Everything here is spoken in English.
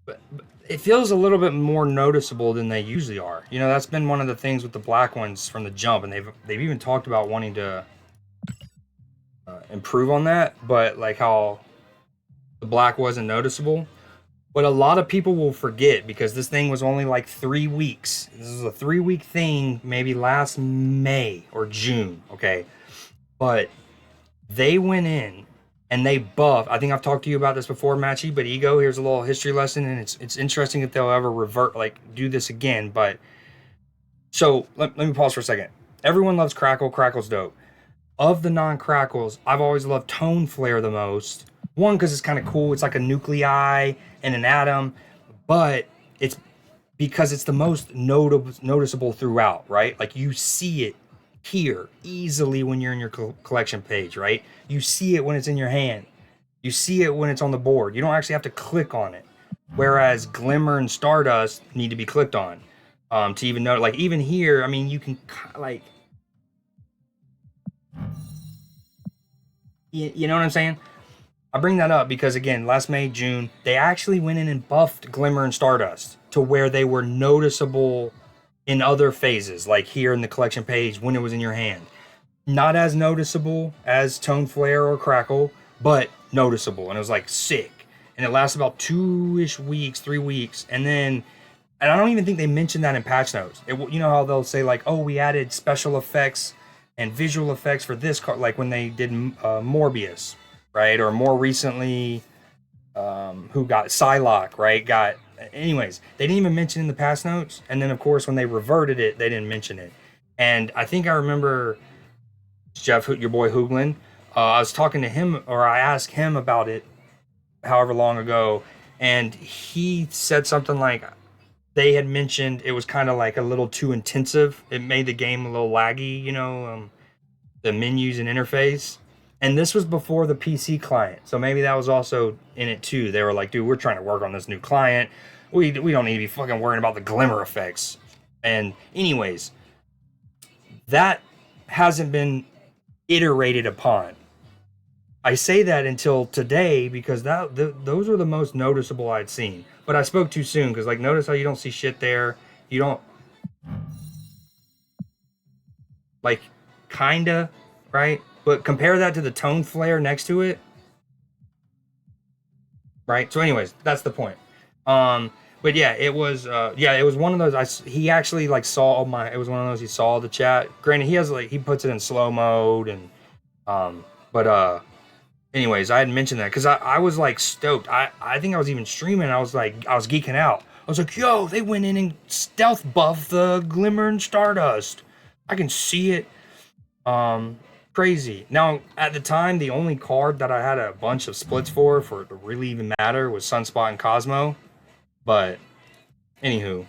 but it feels a little bit more noticeable than they usually are. You know, that's been one of the things with the black ones from the jump, and they've even talked about wanting to improve on that. But like how the black wasn't noticeable. But a lot of people will forget because this thing was only like 3 weeks. This is a 3 week thing, maybe last May or June. Okay, but they went in and they buffed. I think I've talked to you about this before, Matchy. But Ego, here's a little history lesson, and it's interesting if they'll ever revert, like do this again. But so let me pause for a second. Everyone loves Crackle. Crackle's dope. Of the non-crackles, I've always loved Tone Flare the most. One, because it's kind of cool. It's like a nuclei and an atom, but it's because it's the most noticeable throughout, right? Like you see it here easily when you're in your collection page, right? You see it when it's in your hand. You see it when it's on the board. You don't actually have to click on it. Whereas Glimmer and Stardust need to be clicked on to even know. Like even here, I mean, you can like you know what I'm saying? I bring that up because again, last May, June, they actually went in and buffed Glimmer and Stardust to where they were noticeable in other phases, like here in the collection page when it was in your hand. Not as noticeable as Tone Flare or Crackle, but noticeable. And it was like sick. And it lasts about 2-ish weeks, 3 weeks. And I don't even think they mentioned that in patch notes. You know how they'll say, like, oh, we added special effects and visual effects for this card, like when they did Morbius, right? Or more recently, who got Psylocke, right? Anyways, they didn't even mention in the past notes. And then, of course, when they reverted it, they didn't mention it. And I think I remember Jeff, your boy Hooglin. I was talking to him, or I asked him about it, however long ago, and he said something like they had mentioned it was kind of like a little too intensive. It made the game a little laggy, the menus and interface. And this was before the PC client, so maybe that was also in it too. They were like, "Dude, we're trying to work on this new client. We don't need to be fucking worrying about the glimmer effects." And anyways, that hasn't been iterated upon. I say that until today because those are the most noticeable I'd seen. But I spoke too soon because like notice how you don't see shit there. You don't like kinda right, but compare that to the tone flare next to it, right? So, anyways, that's the point. Um, but yeah, it was one of those. He actually like saw my. It was one of those he saw the chat. Granted, he puts it in slow mode and but anyways, I had mentioned that because I was like stoked. I think I was even streaming. I was like, I was geeking out. I was like, yo, they went in and stealth buffed the Glimmer and Stardust. I can see it. Crazy. Now, at the time, the only card that I had a bunch of splits for it to really even matter was Sunspot and Cosmo. But, anywho,